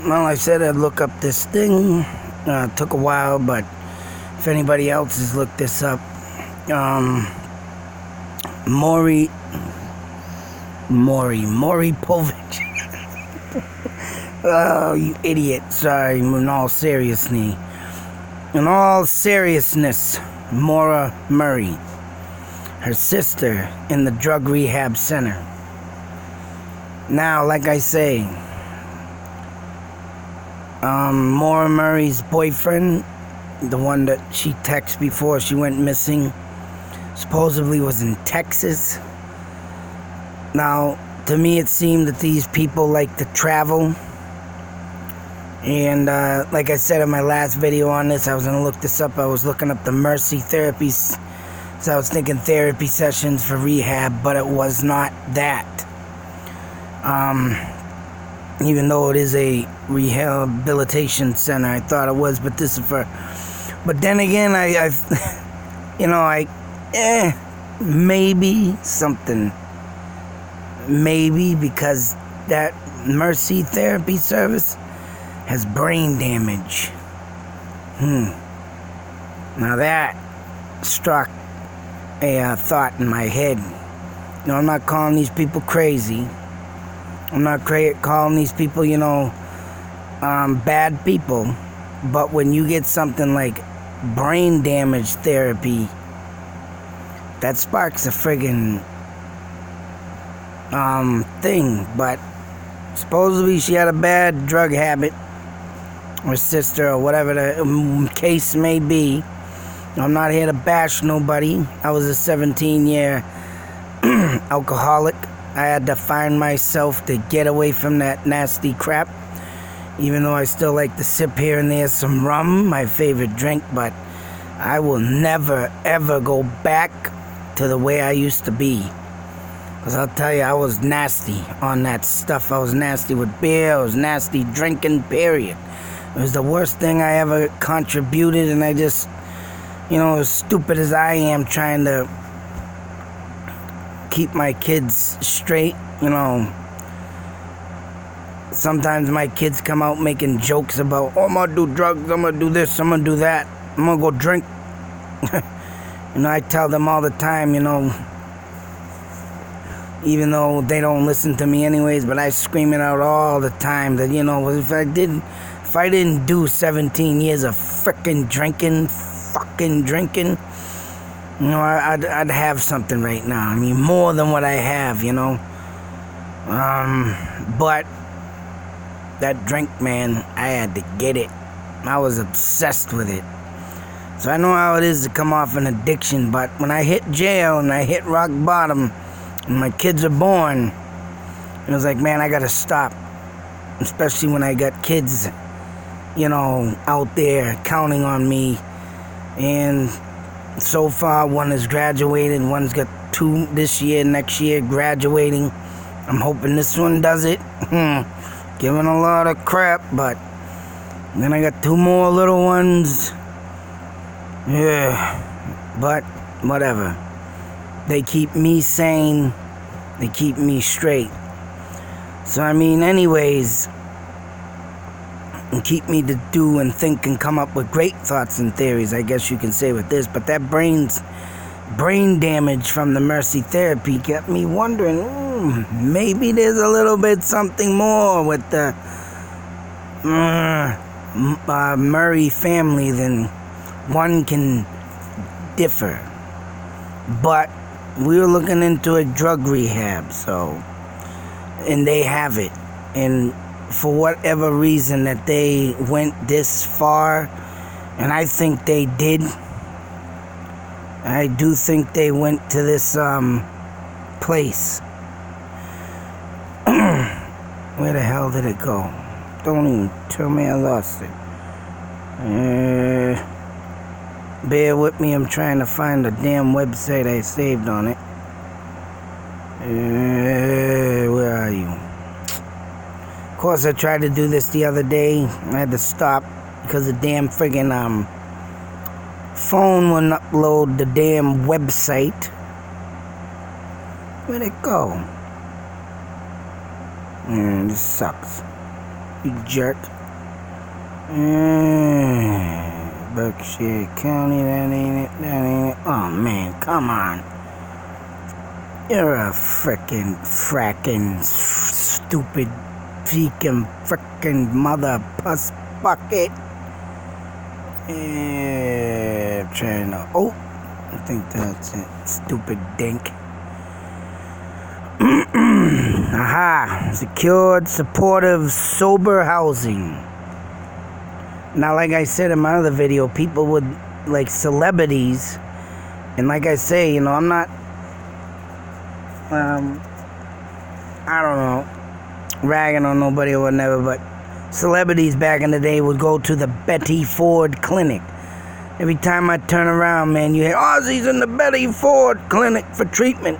Well, I said I'd look up this thing. It took a while, but if anybody else has looked this up, Maura Povich. Oh, you idiot. Sorry, in all seriousness. Maura Murray, her sister in the drug rehab center. Now, like I say, Maura Murray's boyfriend, the one that she texted before she went missing, supposedly was in Texas. Now, to me it seemed that these people like to travel. And like I said in my last video on this, I was going to look this up. I was looking up the Mercy therapies. So I was thinking therapy sessions for rehab, but it was not that. Even though it is a rehabilitation center, I thought it was, but this is for... But then again, maybe something. Maybe because that Mercy therapy service has brain damage. Now that struck a thought in my head. No, I'm not calling these people crazy. I'm not calling these people, bad people. But when you get something like brain damage therapy, that sparks a friggin' thing. But supposedly she had a bad drug habit, or sister, or whatever the case may be. I'm not here to bash nobody. I was a 17-year alcoholic. I had to find myself to get away from that nasty crap. Even though I still like to sip here and there some rum, my favorite drink, but I will never, ever go back to the way I used to be. Because I'll tell you, I was nasty on that stuff. I was nasty with beer. I was nasty drinking, period. It was the worst thing I ever contributed, and I just, as stupid as I am trying to keep my kids straight, sometimes my kids come out making jokes about, oh, I'm gonna do drugs, I'm gonna do this, I'm gonna do that, I'm gonna go drink. I tell them all the time, even though they don't listen to me anyways, but I scream it out all the time that, if I didn't do 17 years of fucking drinking, I'd have something right now. I mean, more than what I have, But that drink, man, I had to get it. I was obsessed with it. So I know how it is to come off an addiction, but when I hit jail and I hit rock bottom and my kids are born, it was like, man, I gotta stop. Especially when I got kids, out there counting on me. And so far, one has graduated, one's got 2 this year, next year graduating. I'm hoping this one does it. Giving a lot of crap, but then I got 2 more little ones. Yeah, but whatever. They keep me sane. They keep me straight. So anyways, and keep me to do and think and come up with great thoughts and theories, I guess you can say with this. But that brain damage from the Mercy therapy kept me wondering, maybe there's a little bit something more with the Murray family than one can differ. But we were looking into a drug rehab, and they have it. And for whatever reason that they went this far, and I think they did. I do think they went to this place. Where the hell did it go? Don't even tell me I lost it. Bear with me, I'm trying to find the damn website I saved on it. Where are you? Of course, I tried to do this the other day. I had to stop because the damn friggin' phone wouldn't upload the damn website. Where'd it go? This sucks. You jerk. Berkshire County, that ain't it. Oh, man, come on. You're a frickin' stupid frickin' mother puss bucket. Yeah, I'm trying to... Oh, I think that's it. Stupid dink. Aha. Secured, supportive, sober housing. Now, like I said in my other video, people would, like, celebrities, and like I say, you know, I'm not, I don't know, ragging on nobody or whatever, but celebrities back in the day would go to the Betty Ford Clinic. Every time I turn around, man, you hear, Ozzy's in the Betty Ford Clinic for treatment,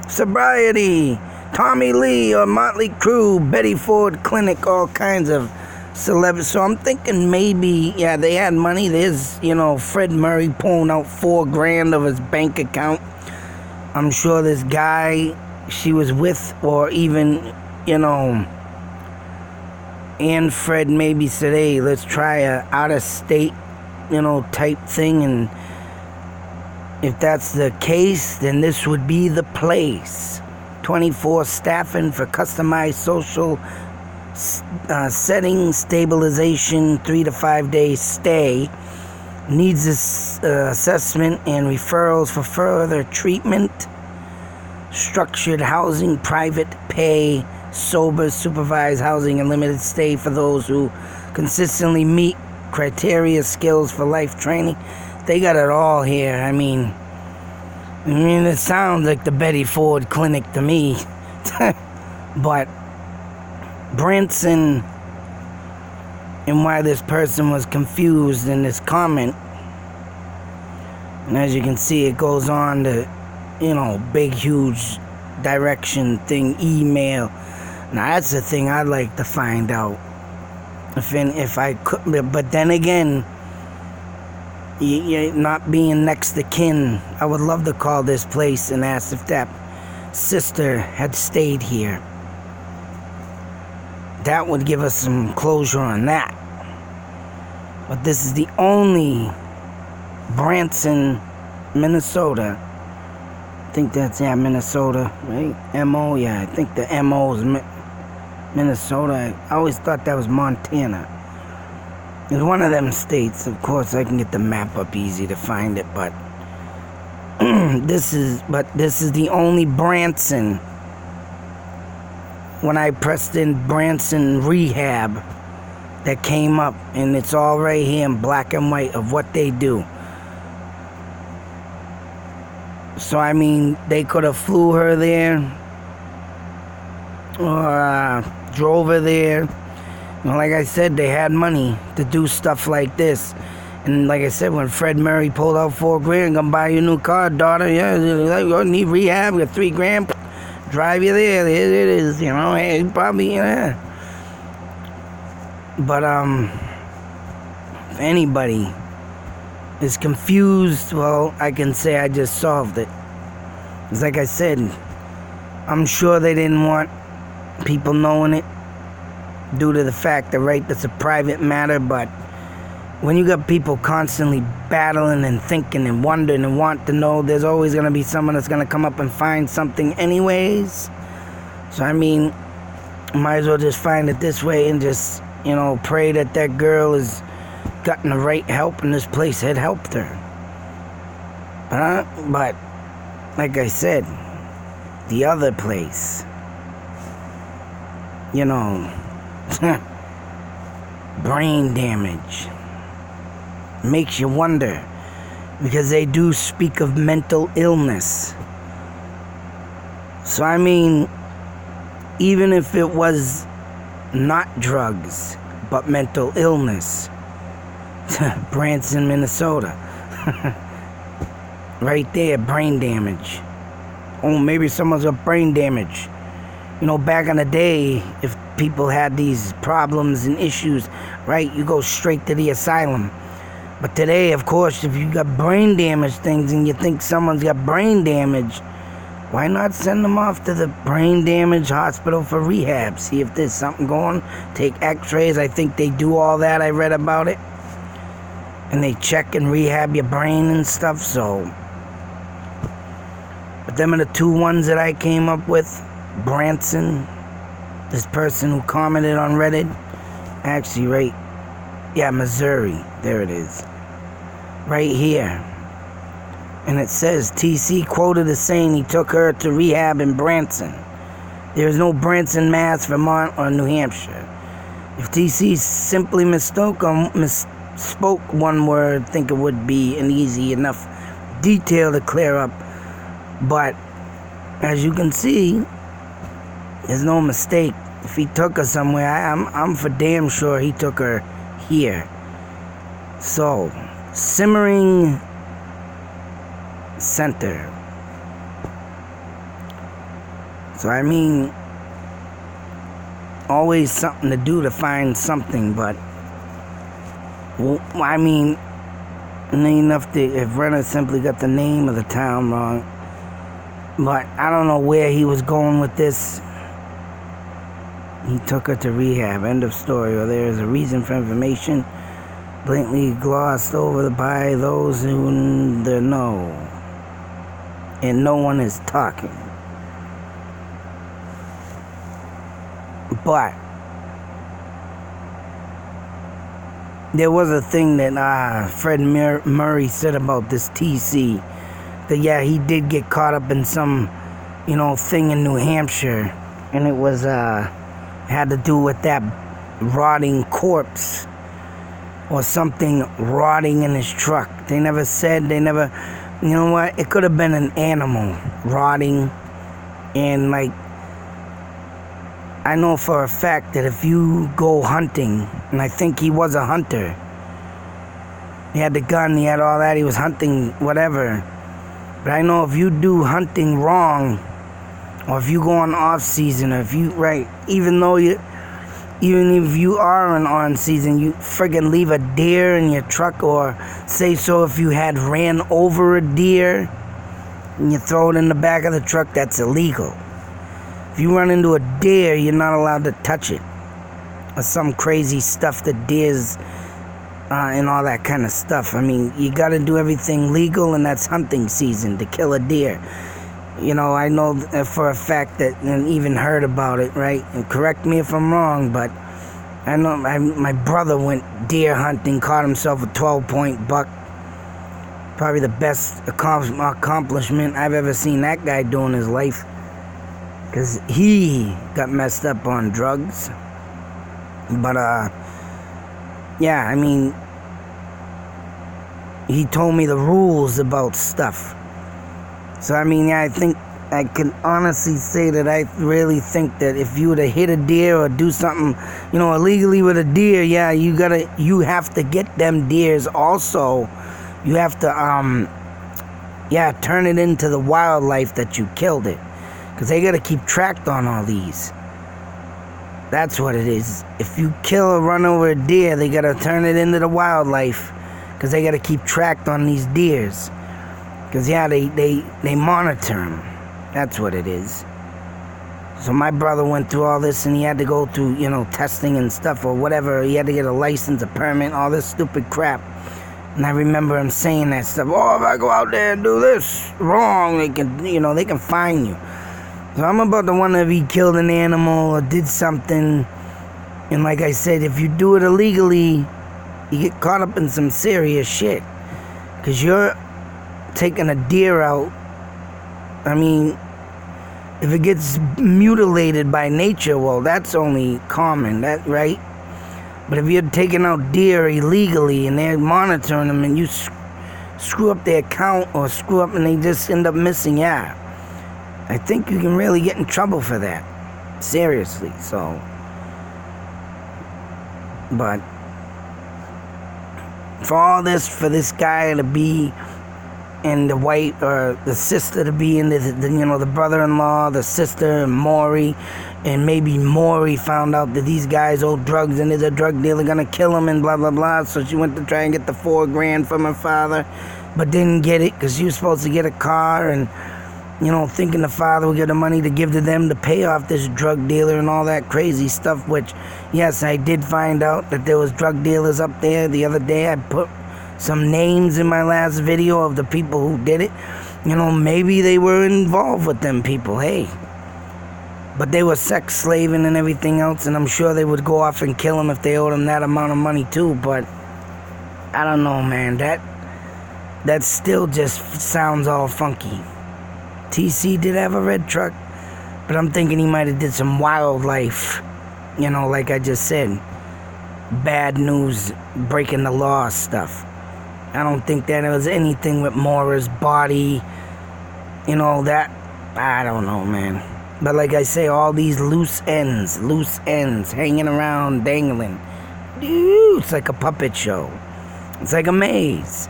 sobriety, Tommy Lee or Motley Crue, Betty Ford Clinic, all kinds of celebrities. So I'm thinking maybe, yeah, they had money. There's, you know, Fred Murray pulling out $4,000 of his bank account. I'm sure this guy she was with, or even, you know, and Fred maybe said, hey, let's try a out-of-state, you know, type thing. And if that's the case, then this would be the place. 24 staffing for customized social setting, stabilization, 3 to 5 day stay, needs assessment and referrals for further treatment, structured housing, private pay, sober, supervised housing, and limited stay for those who consistently meet criteria, skills for life training. They got it all here. I mean, it sounds like the Betty Ford Clinic to me. But Branson, and why this person was confused in this comment, and as you can see, it goes on to, you know, big, huge direction thing, email. Now, that's the thing I'd like to find out. If I could, but then again, not being next to kin, I would love to call this place and ask if that sister had stayed here. That would give us some closure on that. But this is the only Branson, Minnesota. I think that's, yeah, Minnesota, right? M.O., yeah, I think the M.O. is Minnesota. I always thought that was Montana. It's one of them states. Of course, I can get the map up easy to find it, but this is the only Branson. When I pressed in Branson Rehab, that came up, and it's all right here in black and white of what they do. So I mean, they could have flew her there, or drove her there. You know, like I said, they had money to do stuff like this. And like I said, when Fred Murray pulled out $4,000, gonna buy you a new car, daughter, yeah, you need rehab, you got $3,000, drive you there, there it is, you know, hey, probably, yeah. But, if anybody is confused, well, I can say I just solved it. It's like I said, I'm sure they didn't want people knowing it due to the fact that, right, that's a private matter, but when you got people constantly battling and thinking and wondering and want to know, there's always going to be someone that's going to come up and find something anyways. So, I mean, might as well just find it this way and just, you know, pray that that girl has gotten the right help and this place had helped her. But like I said, the other place, you know, brain damage. Makes you wonder, because they do speak of mental illness. So I mean, even if it was not drugs but mental illness, Branson, Minnesota, right there, brain damage. Oh, maybe someone's got brain damage. You know, back in the day, if people had these problems and issues, right, you go straight to the asylum. But today, of course, if you got brain damage things and you think someone's got brain damage, Why not send them off to the brain damage hospital for rehab? See if there's something going. Take x-rays. I think they do all that. I read about it. And they check and rehab your brain and stuff, so. But them are the two ones that I came up with. Branson, this person who commented on Reddit. Actually, right. Yeah, Missouri. There it is. Right here. And it says, TC quoted as saying he took her to rehab in Branson. There is no Branson, Mass, Vermont, or New Hampshire. If TC simply misspoke one word, I think it would be an easy enough detail to clear up. But, as you can see, there's no mistake. If he took her somewhere, I'm for damn sure he took her here. So, Simmering Center. So I mean, always something to do to find something, but well, I mean, enough to if Renner simply got the name of the town wrong. But I don't know where he was going with this. He took her to rehab. End of story. Or there is a reason for information blatantly glossed over by those who know. And no one is talking. But there was a thing that Fred Murray said about this TC. That yeah, he did get caught up in some, thing in New Hampshire. And it was, had to do with that rotting corpse. Or something rotting in his truck. They never said, you know what? It could have been an animal rotting. And I know for a fact that if you go hunting, and I think he was a hunter. He had the gun, he had all that, he was hunting, whatever. But I know if you do hunting wrong, or if you go on off season, or if you, even if you are in on season, you friggin' leave a deer in your truck, or say so if you had ran over a deer and you throw it in the back of the truck, that's illegal. If you run into a deer, you're not allowed to touch it. Or some crazy stuff that deers and all that kind of stuff. I mean, you gotta do everything legal, and that's hunting season, to kill a deer. I know for a fact that, and even heard about it, right? And correct me if I'm wrong, but I know my brother went deer hunting, caught himself a 12-point buck. Probably the best accomplishment I've ever seen that guy do in his life. Because he got messed up on drugs. But, yeah, I mean, he told me the rules about stuff. So, I mean, yeah, I think I can honestly say that I really think that if you were to hit a deer or do something, illegally with a deer, yeah, you have to get them deers also. You have to, turn it into the wildlife that you killed it. Because they got to keep track on all these. That's what it is. If you kill or run over a deer, they got to turn it into the wildlife. Because they got to keep track on these deers. Because, yeah, they monitor them. That's what it is. So my brother went through all this, and he had to go through, testing and stuff or whatever. He had to get a license, a permit, all this stupid crap. And I remember him saying that stuff. Oh, if I go out there and do this wrong, they can fine you. So I'm about to wonder if he killed an animal or did something. And like I said, if you do it illegally, you get caught up in some serious shit. Because you're taking a deer out. I mean, if it gets mutilated by nature, well, that's only common, right? But if you're taking out deer illegally and they're monitoring them and you screw up their count or screw up and they just end up missing, yeah, I think you can really get in trouble for that. Seriously, so. But for all this, for this guy to be in the white, or the sister to be in the brother-in-law, the sister, and Maury, and maybe Maury found out that these guys owe drugs and there's a drug dealer gonna kill him and blah blah blah, so she went to try and get the $4,000 from her father, but didn't get it because she was supposed to get a car, and thinking the father would get the money to give to them to pay off this drug dealer and all that crazy stuff, which, yes, I did find out that there was drug dealers up there. The other day I put some names in my last video of the people who did it. Maybe they were involved with them people, hey. But they were sex slaving and everything else, and I'm sure they would go off and kill them if they owed them that amount of money too, but I don't know, man. That still just sounds all funky. TC did have a red truck, but I'm thinking he might have did some wildlife, like I just said. Bad news, breaking the law stuff. I don't think that it was anything with Maura's body, that, I don't know, man. But like I say, all these loose ends, hanging around, dangling. Dude, it's like a puppet show. It's like a maze.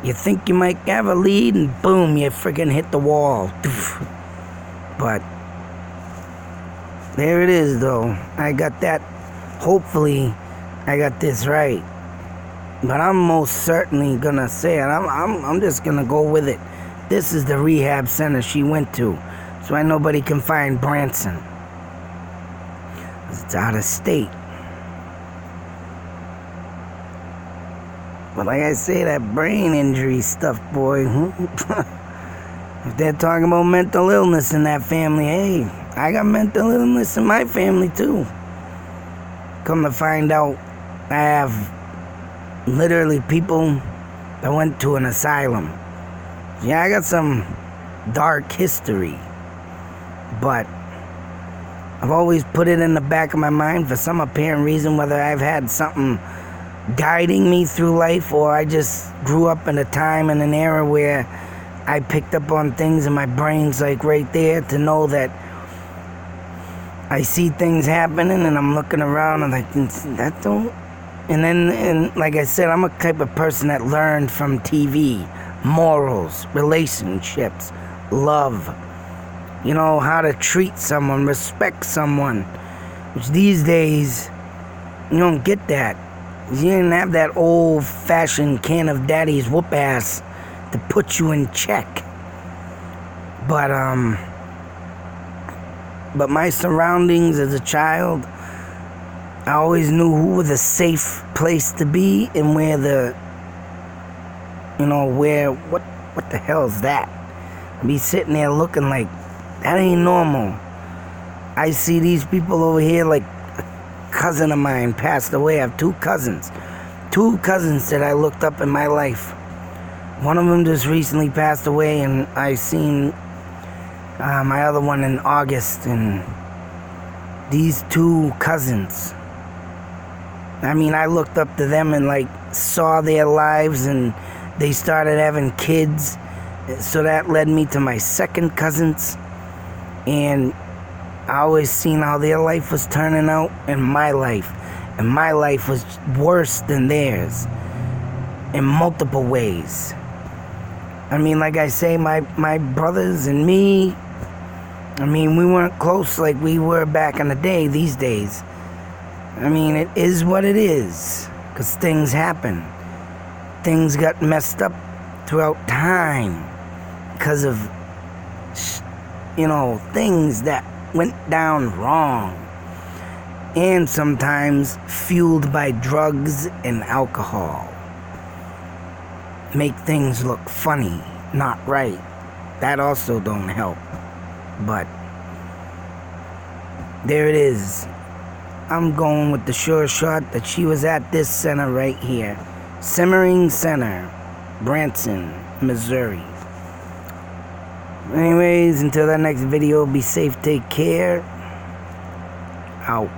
You think you might have a lead, and boom, you friggin' hit the wall. But there it is, though. I got that. Hopefully, I got this right. But I'm most certainly gonna say it. I'm just gonna go with it. This is the rehab center she went to, so I nobody can find Branson. It's out of state. But like I say, that brain injury stuff, boy. If they're talking about mental illness in that family, hey, I got mental illness in my family too. Come to find out, I have literally people that went to an asylum. Yeah, I got some dark history, but I've always put it in the back of my mind for some apparent reason, whether I've had something guiding me through life or I just grew up in a time and an era where I picked up on things and my brain's like right there to know that I see things happening and I'm looking around and like, that don't. And like I said, I'm a type of person that learned from TV, morals, relationships, love, how to treat someone, respect someone, which these days, you don't get that. You didn't have that old-fashioned can of daddy's whoop ass to put you in check. But my surroundings as a child, I always knew who was a safe place to be and where what the hell is that? I'd be sitting there looking like, that ain't normal. I see these people over here, like a cousin of mine passed away. I have two cousins that I looked up in my life. One of them just recently passed away, and I seen my other one in August, and these two cousins, I looked up to them and like saw their lives, and they started having kids, so that led me to my second cousins, and I always seen how their life was turning out and my life was worse than theirs in multiple ways. Like I say, my brothers and me, we weren't close like we were back in the day these days. It is what it is, because things happen. Things got messed up throughout time because of, things that went down wrong. And sometimes fueled by drugs and alcohol. Make things look funny, not right. That also don't help. But there it is. I'm going with the sure shot that she was at this center right here. Simmering Center, Branson, Missouri. Anyways, until that next video, be safe, take care. Out.